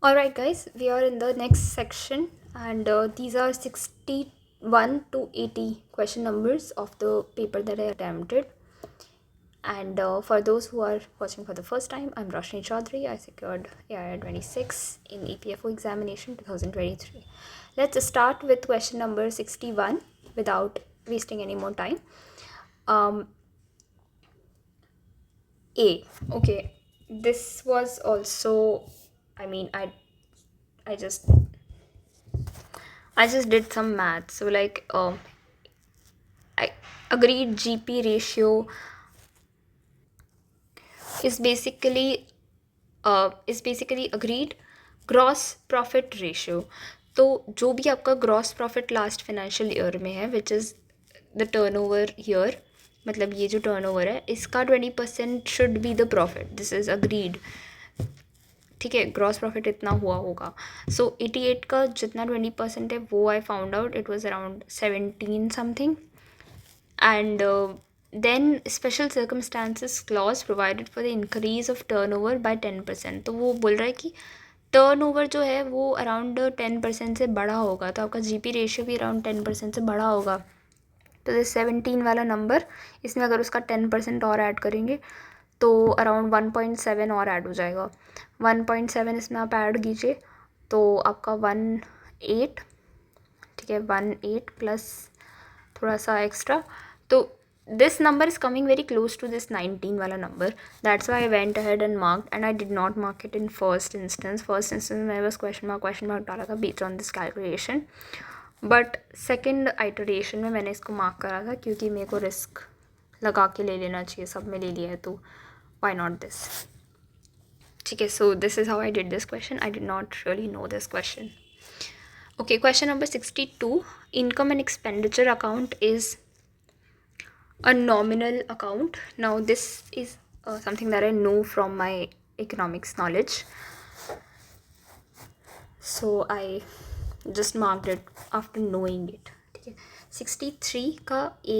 Alright, guys, we are in the next section, and these are 61 to 80 question numbers of the paper that I attempted. And for those who are watching for the first time, I'm Roshni Chaudhary. I secured AIR 26 in EPFO examination 2023. Let's start with question number 61 without wasting any more time. A. Okay, this was also, I mean, I just did some math. So like I agreed GP ratio is basically agreed gross profit ratio. तो जो भी आपका gross profit last financial year में है which is the turnover year, मतलब ये जो turnover है इसका 20% should be the profit. This is agreed. ठीक है, ग्रॉस प्रॉफिट इतना हुआ होगा. सो 88 का जितना 20% है वो I found out it was around 17 something. And then special circumstances clause provided for the increase of turnover by 10%. तो वो बोल रहा है कि टर्नओवर जो है वो अराउंड 10% से बड़ा होगा, तो आपका जीपी रेशियो भी अराउंड 10% से बड़ा होगा. तो ये 17 वाला नंबर, इसमें अगर उसका 10% और ऐड करेंगे तो अराउंड 1.7 और ऐड हो जाएगा. 1.7 इसमें आप ऐड कीजिए तो आपका 1.8. ठीक है, 1.8 प्लस थोड़ा सा एक्स्ट्रा. तो this number is coming very close to this 19 वाला number. That's why I went ahead and marked, and I did not mark it in first instance. First instance मैं बस question mark डाला था based on this calculation. But second iteration में मैंने इसको mark करा था क्योंकि मेरे को risk लगा के ले लेना चाहिए. सब में ले लिया है तो why not this. ठीक है, so this is how I did this question. I did not really know this question. Okay, question number 62. Income and expenditure account is a nominal account. Now this is something that I know from my economics knowledge, so I just marked it after knowing it. ठीक है, 63 का A,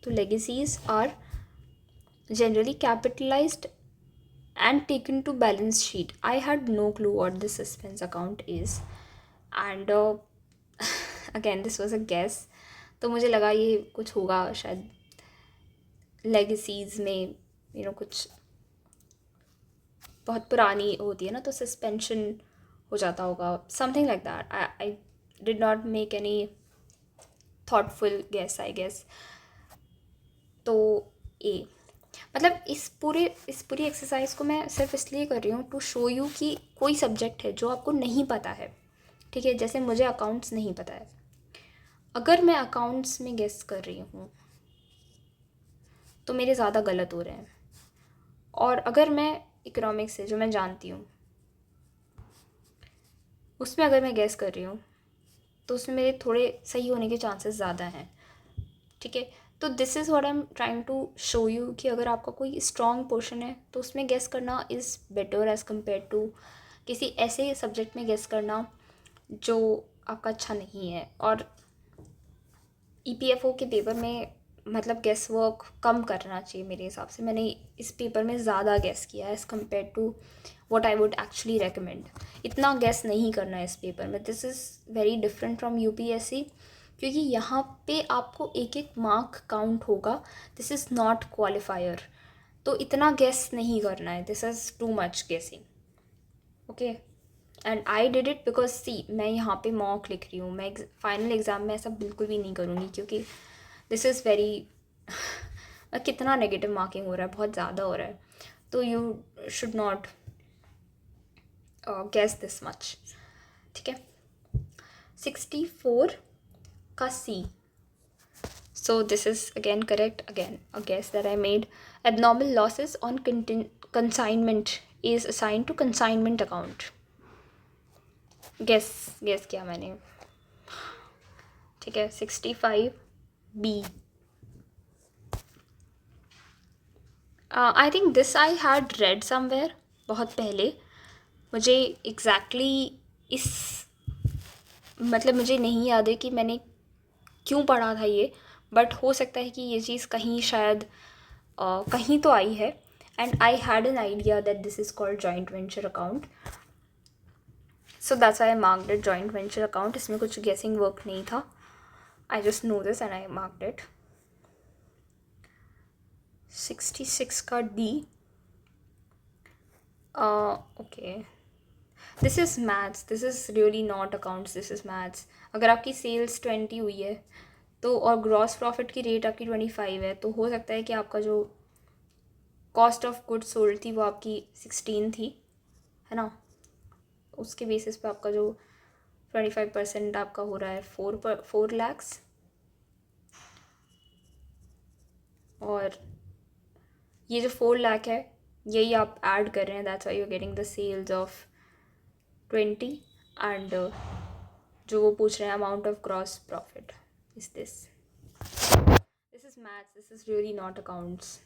तो legacies are generally capitalized and taken to balance sheet. I had no clue what the suspense account is, and again this was a guess. तो मुझे लगा ये कुछ होगा शायद लेगेसीज में, कुछ बहुत पुरानी होती है ना तो सस्पेंशन हो जाता होगा, something like that. I did not make any thoughtful guess I guess. तो ए, मतलब इस पूरी एक्सरसाइज को मैं सिर्फ इसलिए कर रही हूँ टू शो यू कि कोई सब्जेक्ट है जो आपको नहीं पता है. ठीक है, जैसे मुझे अकाउंट्स नहीं पता है, अगर मैं अकाउंट्स में गेस कर रही हूँ तो मेरे ज़्यादा गलत हो रहे हैं. और अगर मैं इकोनॉमिक्स से जो मैं जानती हूँ उसमें अगर मैं गेस कर रही हूँ तो उसमें मेरे थोड़े सही होने के चांसेस ज़्यादा हैं. ठीक है, तो this is what I am trying to show you कि अगर आपका कोई स्ट्रॉन्ग पोर्शन है तो उसमें गेस करना is better as compare to किसी ऐसे सब्जेक्ट में गेस करना जो आपका अच्छा नहीं है. और ईपीएफओ के पेपर में मतलब गेस वर्क कम करना चाहिए मेरे हिसाब से. मैंने इस पेपर में ज़्यादा गेस किया as compare to what I would actually recommend. इतना गेस नहीं करना है इस पेपर में. This is very different from UPSC क्योंकि यहाँ पे आपको एक एक मार्क काउंट होगा. दिस इज़ नॉट क्वालिफायर, तो इतना गेस नहीं करना है. This is too much guessing. Okay, and I did it because see मैं यहाँ पे मॉक लिख रही हूँ. मैं फाइनल एग्ज़ाम में ऐसा बिल्कुल भी नहीं करूँगी क्योंकि दिस इज़ वेरी कितना नेगेटिव मार्किंग हो रहा है, बहुत ज़्यादा हो रहा है. तो you should not guess this much. ठीक है, 64 का सी. So this is again correct, again a guess that I made. Abnormal losses on consignment is assigned to consignment account. guess किया मैंने. ठीक है, 65 B. I think this I had read somewhere बहुत पहले. मुझे exactly इस मतलब मुझे नहीं याद है कि मैंने क्यों पढ़ा था ये, बट हो सकता है कि ये चीज़ कहीं शायद कहीं तो आई है. And I had an idea that this is called joint venture account. So that's why I marked it joint venture account. इसमें कुछ guessing work नहीं था. I just know this and I marked it. 66 का D. Okay. This is maths. This is really not accounts. This is maths. अगर आपकी sales 20 हुई है तो और ग्रॉस प्रॉफिट की रेट आपकी 25 है, तो हो सकता है कि आपका जो कॉस्ट ऑफ गुड्स सोल्ड थी वो आपकी 16 थी, है ना. उसके बेसिस पे आपका जो 25% आपका हो रहा है 4 lakhs. और ये जो 4 लाख है यही आप ऐड कर रहे हैं. That's why you are getting the sales of 20 and जो वो पूछ रहे हैं amount of gross profit is this. This is maths. This is really not accounts.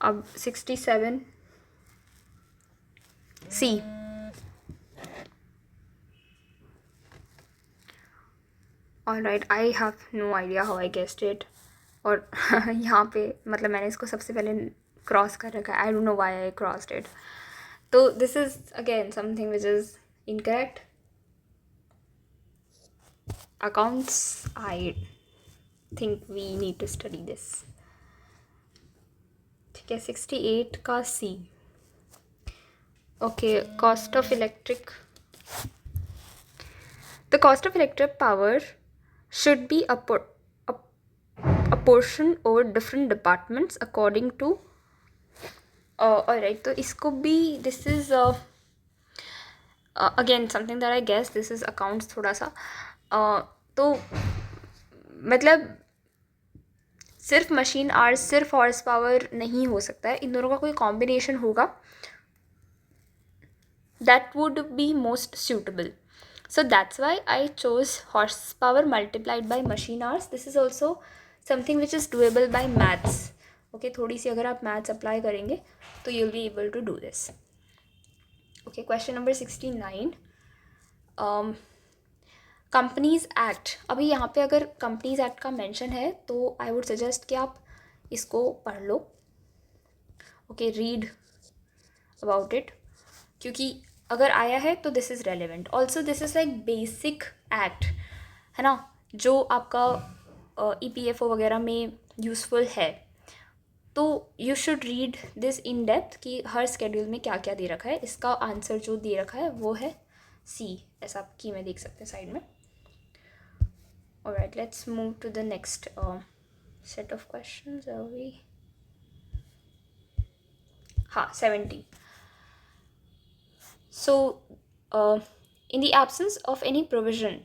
अब 67 C. Alright, I have no idea how I guessed it. और यहाँ पे मतलब मैंने इसको सबसे पहले क्रॉस कर रखा है. I don't know why I crossed it. तो this is again something which is incorrect. Accounts, I think we need to study this. ठीक है. 68 का C. Okay, cost of electric. The cost of electric power should be apportioned over different departments according to. Alright, तो इसको भी this is again something that I guess this is accounts थोड़ा सा. तो मतलब सिर्फ मशीन आवर्स, सिर्फ horse power नहीं हो सकता है. इन दोनों का कोई कॉम्बिनेशन होगा. That would be most suitable. So that's why I chose horse power multiplied by machine hours. This is also something which is doable by maths. Okay, थोड़ी सी अगर आप मैथ्स अप्लाई करेंगे तो you will be able to do this. Okay, question number 69. Companies act. अभी यहाँ पे अगर कंपनीज़ एक्ट का मेंशन है तो आई वुड सजेस्ट कि आप इसको पढ़ लो. ओके, रीड अबाउट इट, क्योंकि अगर आया है तो this is relevant. Also this is like basic act, है ना, जो आपका EPFO वगैरह में यूज़फुल है. तो you should read this in depth कि हर स्केड्यूल में क्या क्या दे रखा है. इसका आंसर जो दे रखा है वो है C. ऐसा आप की में देख सकते हैं साइड में. Alright, let's move to the next set of questions. Are we? 70. So, in the absence of any provision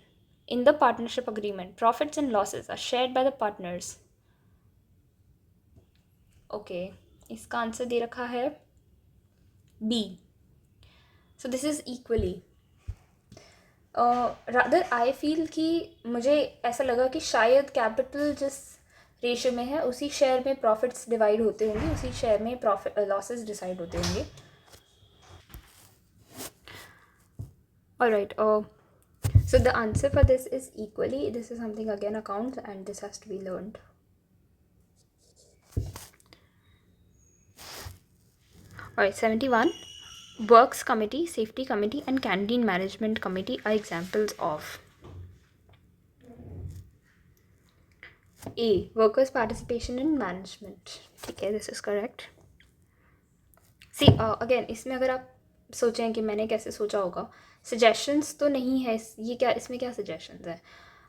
in the partnership agreement, profits and losses are shared by the partners. Okay, इसका answer दे रखा है B. So this is equally. Rather I feel कि मुझे ऐसा लगा कि शायद capital जिस रेशियो में है उसी शेयर में प्रॉफिट्स डिवाइड होते होंगे, उसी शेयर में प्रॉफिट लॉसेस डिसाइड होते होंगे. Alright, so the answer for this is equally. This is something again accounts and this has to be learned. Alright, 71. Works committee, safety committee and canteen management committee are examples of. A. Workers participation in management. ठीक है, this is correct. See, again इसमें अगर आप सोचें कि मैंने कैसे सोचा होगा, सजेशंस तो नहीं है. ये क्या, इसमें क्या सजेशंस है?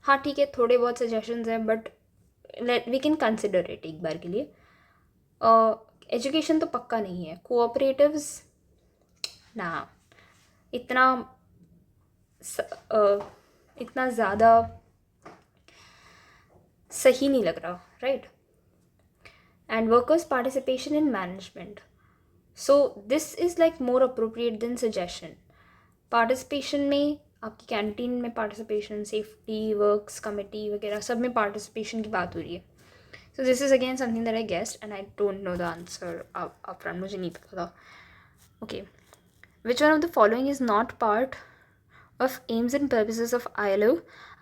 हाँ ठीक है, थोड़े बहुत सजेशंस हैं but we can consider it एक बार के लिए. एजुकेशन तो पक्का नहीं है. कोऑपरेटिव्स ना, इतना ज़्यादा सही नहीं लग रहा, right. And workers participation in management, so this is like more appropriate than suggestion. Participation में आपकी कैंटीन में पार्टिसिपेशन, सेफ्टी वर्क्स कमेटी वगैरह सब में पार्टिसिपेशन की बात हो रही है. सो this is again something that I guessed and I don't know the answer upfront. मुझे नहीं पता था. Okay, which one of the following is not part of aims and purposes of ILO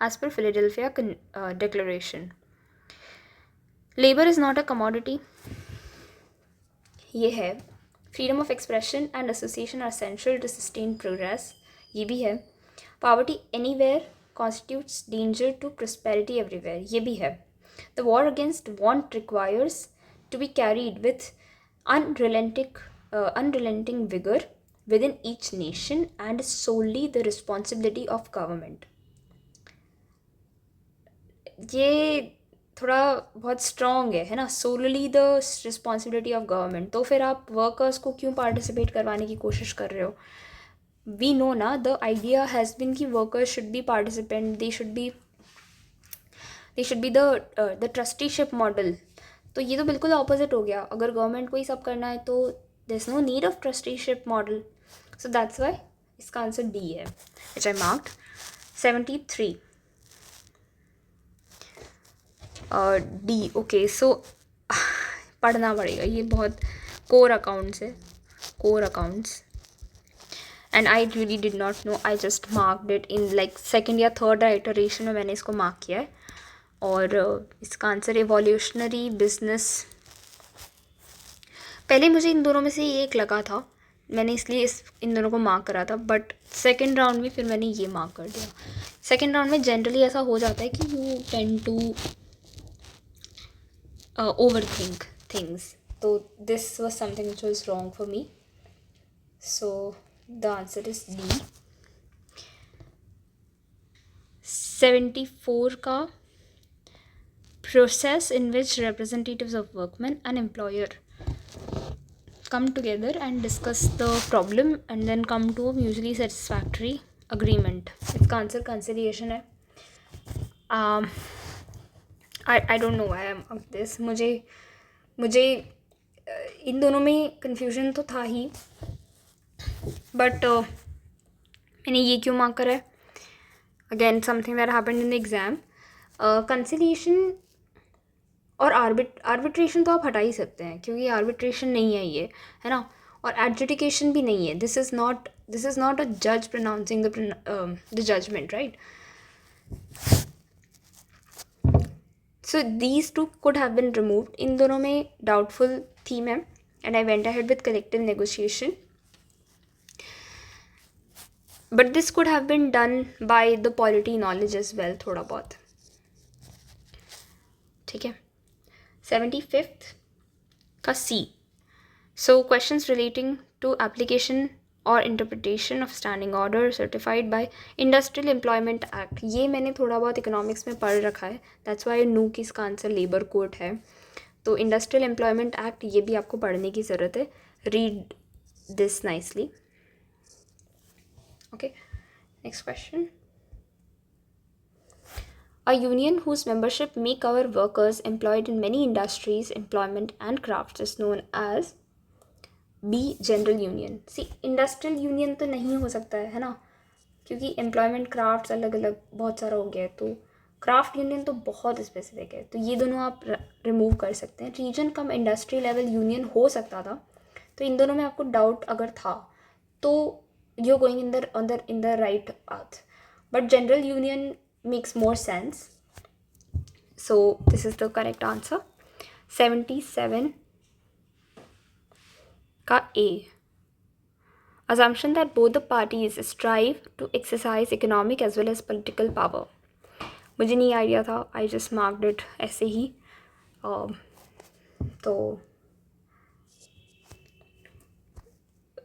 as per Philadelphia Declaration? Labor is not a commodity. ये है. Freedom of expression and association are essential to sustain progress. ये भी है. Poverty anywhere constitutes danger to prosperity everywhere. ये भी है. The war against want requires to be carried with unrelenting vigor within each nation and is solely the responsibility of government. ये थोड़ा बहुत strong है ना. Solely the responsibility of government. तो फिर आप वर्कर्स को क्यों पार्टिसिपेट करवाने की कोशिश कर रहे हो? वी नो ना, द आइडिया हैज़ बिन कि workers should be participant, they should be the trusteeship model. तो ये तो बिल्कुल ऑपोजिट हो गया. अगर गवर्नमेंट को ही सब करना है तो there is no need of trusteeship model. So that's why इसका आंसर डी है, which I marked. 73 D. Okay, so पढ़ना पड़ेगा. ये बहुत कोर अकाउंट्स है, core accounts. And I really did not know. I just marked it in like second या third iteration में मैंने इसको मार्क किया है. और इसका आंसर एवोल्यूशनरी बिजनेस. पहले मुझे इन दोनों में से एक लगा था, मैंने इसलिए इन दोनों को मार्क करा था. बट सेकेंड राउंड में फिर मैंने ये मार्क कर दिया. सेकेंड राउंड में जनरली ऐसा हो जाता है कि you tend to overthink things. So this was something which was wrong for me. So the answer is D. 74 का process in which representatives of workmen and employer come together and discuss the problem and then come to a mutually satisfactory agreement. इसका answer conciliation है. I don't know why I'm of this. मुझे इन दोनों में confusion तो था ही, but मैंने ये क्यों मार्क करा है? Again something that happened in the exam. Conciliation और arbitration तो आप हटा ही सकते हैं क्योंकि arbitration नहीं है ये, है ना. और adjudication भी नहीं है. This is not a judge pronouncing the judgment, right? So these two could have been removed. इन दोनों में doubtful थी मैं, and I went ahead with collective negotiation. But this could have been done by the polity knowledge as well, थोड़ा बहुत. ठीक है. 75th का C. So questions relating to application और interpretation of standing order certified by Industrial Employment Act. ये मैंने थोड़ा बहुत इकोनॉमिक्स में पढ़ रखा है. That's why I knew कि इसका आंसर लेबर कोड है. तो Industrial Employment Act ये भी आपको पढ़ने की ज़रूरत है. Read this nicely. Okay, next question. A union whose membership may cover workers employed in many industries, employment and crafts is known as B. General union. C industrial union तो नहीं हो सकता है ना, क्योंकि एम्प्लॉयमेंट क्राफ्ट्स अलग अलग बहुत सारा हो गया है. तो क्राफ्ट यूनियन तो बहुत स्पेसिफिक है, तो ये दोनों आप रिमूव कर सकते हैं. रीजन कम इंडस्ट्री लेवल यूनियन हो सकता था. तो इन दोनों में आपको डाउट अगर था तो you going in the right path. But general union makes more sense. So this is the correct answer. 77 का A. Assumption that both the parties strive to exercise economic as well as political power. मुझे नहीं idea था, I just marked it ऐसे ही. तो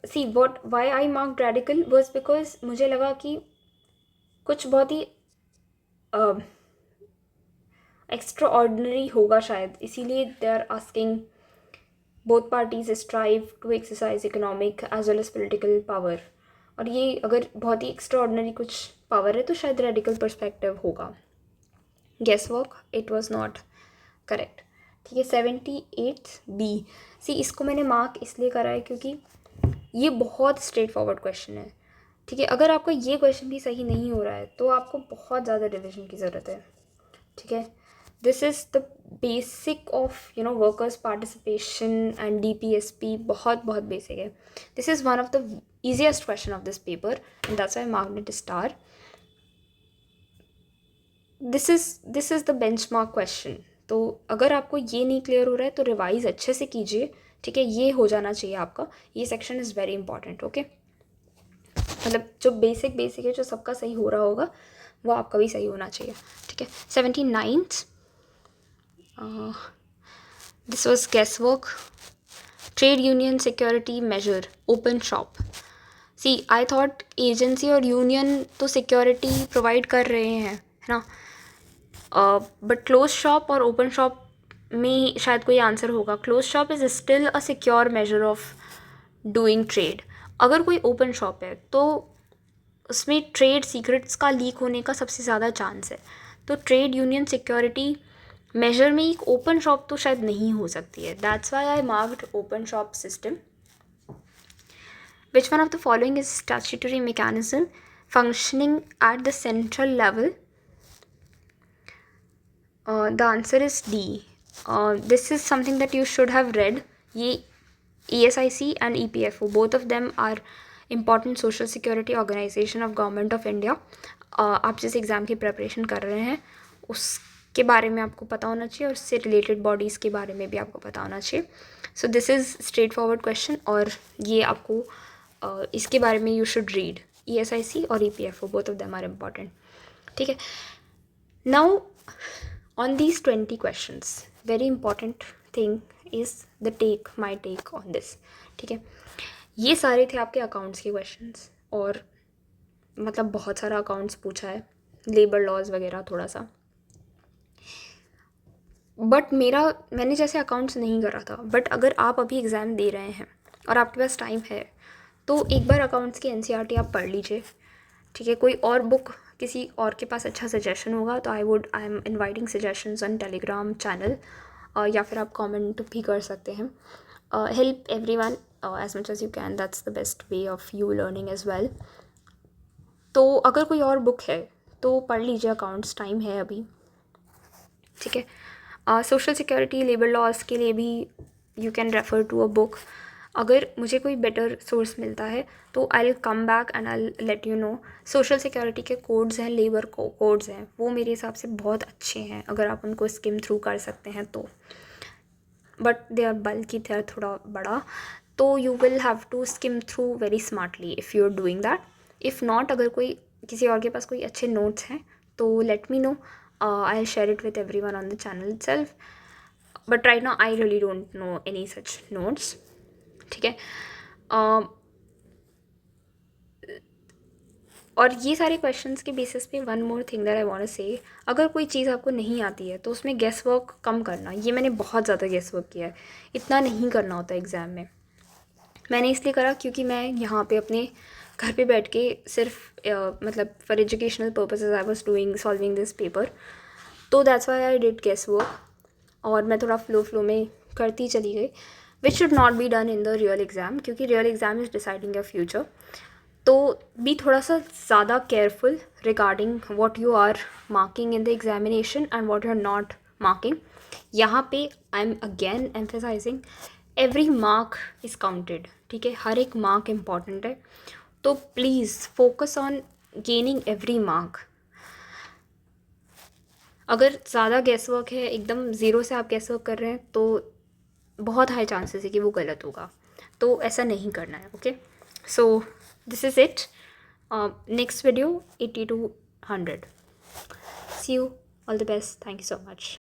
see why I marked radical was because मुझे लगा कि कुछ बहुत ही extraordinary होगा शायद, इसीलिए they are asking both parties strive to exercise economic as well as political power. और ये अगर बहुत ही extraordinary कुछ power है तो शायद radical perspective होगा. Guess work, it was not correct. ठीक है. 78 B. सी इसको मैंने मार्क इसलिए करा है क्योंकि ये बहुत स्ट्रेट फॉरवर्ड क्वेश्चन है. ठीक है. अगर आपका ये क्वेश्चन भी सही नहीं हो रहा है तो आपको बहुत ज़्यादा रिविजन की ज़रूरत है. ठीक है. This is the basic of workers participation and DPSP. बहुत बेसिक है. This is one of the easiest question of this paper and that's why I marked it star. This is the benchmark question. तो अगर आपको ये नहीं clear हो रहा है तो रिवाइज अच्छे से कीजिए. ठीक है. ये हो जाना चाहिए आपका. ये section is very important. Okay. मतलब जो बेसिक है, जो सबका सही हो रहा होगा वो आपका भी सही होना चाहिए, ठीक है। 79th, this was guess work. Trade union security measure, open shop. See I thought agency और यूनियन तो सिक्योरिटी प्रोवाइड कर रहे हैं, है ना, बट क्लोज शॉप और ओपन शॉप में शायद कोई आंसर होगा। Close shop is still a secure measure of doing trade. अगर कोई ओपन शॉप है तो उसमें ट्रेड सीक्रेट्स का लीक होने का सबसे ज़्यादा चांस है, तो ट्रेड यूनियन सिक्योरिटी मेजर में एक ओपन शॉप तो शायद नहीं हो सकती है। That's why I marked open shop system. Which one of the following is statutory mechanism functioning at the central level? The answer is D. This is something that you should have read. ये ESIC and EPFO, both of them are important social security organization of government of India. आप जिस exam की preparation कर रहे हैं उसके बारे में आपको पता होना चाहिए और उससे रिलेटेड बॉडीज़ के बारे में भी आपको पता होना चाहिए. सो this is straight forward question और ये आपको इसके बारे में यू शुड रीड. ESIC और EPFO, both of them are important. ठीक है. Now on these 20 questions, very important thing is the my take on this. ठीक है. ये सारे थे आपके अकाउंट्स के क्वेश्चंस और मतलब बहुत सारा अकाउंट्स पूछा है, लेबर लॉज वगैरह थोड़ा सा. बट मैंने जैसे अकाउंट्स नहीं करा था, बट अगर आप अभी एग्ज़ाम दे रहे हैं और आपके पास टाइम है तो एक बार अकाउंट्स की NCERT आप पढ़ लीजिए. ठीक है. कोई और बुक किसी और के पास अच्छा सजेशन होगा तो I am inviting suggestions on Telegram channel, या फिर आप कमेंट भी कर सकते हैं. Help everyone as much as you can, that's the best way of you learning as well. तो अगर कोई और बुक है तो पढ़ लीजिए अकाउंट्स, टाइम है अभी. ठीक है. सोशल सिक्योरिटी लेबर लॉज के लिए भी you can refer to a book. अगर मुझे कोई बेटर सोर्स मिलता है तो I will come back and I let you know. Social security के कोड्स हैं, लेबर कोड्स हैं, वो मेरे हिसाब से बहुत अच्छे हैं अगर आप उनको स्किम थ्रू कर सकते हैं तो. बट दे आर बल्कि, दे आर थोड़ा बड़ा, तो you will have to skim through very smartly if you are doing that. If not, अगर कोई किसी और के पास कोई अच्छे नोट्स हैं तो let me know. I'll share it with everyone on the channel itself. But right now I really don't know any such notes. ठीक है. और ये सारे क्वेश्चंस के बेसिस पे one more thing that I want to say, अगर कोई चीज़ आपको नहीं आती है तो उसमें गेस वर्क कम करना. ये मैंने बहुत ज़्यादा गेस वर्क किया है, इतना नहीं करना होता एग्ज़ाम में. मैंने इसलिए करा क्योंकि मैं यहाँ पे अपने घर पे बैठ के सिर्फ मतलब for educational purposes I was doing solving this paper. तो that's why I did guess work और मैं थोड़ा फ्लो में करती चली गई, which should not be done in the real exam, क्योंकि real exam is deciding your future. तो बी थोड़ा सा ज़्यादा careful regarding what you are marking in the examination and what you are not marking. यहाँ पे I am again emphasizing every mark is counted. ठीक है. हर एक मार्क इम्पॉर्टेंट है, तो please focus on gaining every mark. अगर ज़्यादा guess work है, एकदम ज़ीरो से आप गेस वर्क कर रहे हैं तो बहुत हाई चांसेस है कि वो गलत होगा, तो ऐसा नहीं करना है. Okay. So this is it. Next video 80 to 100. See you. All the best. Thank you so much.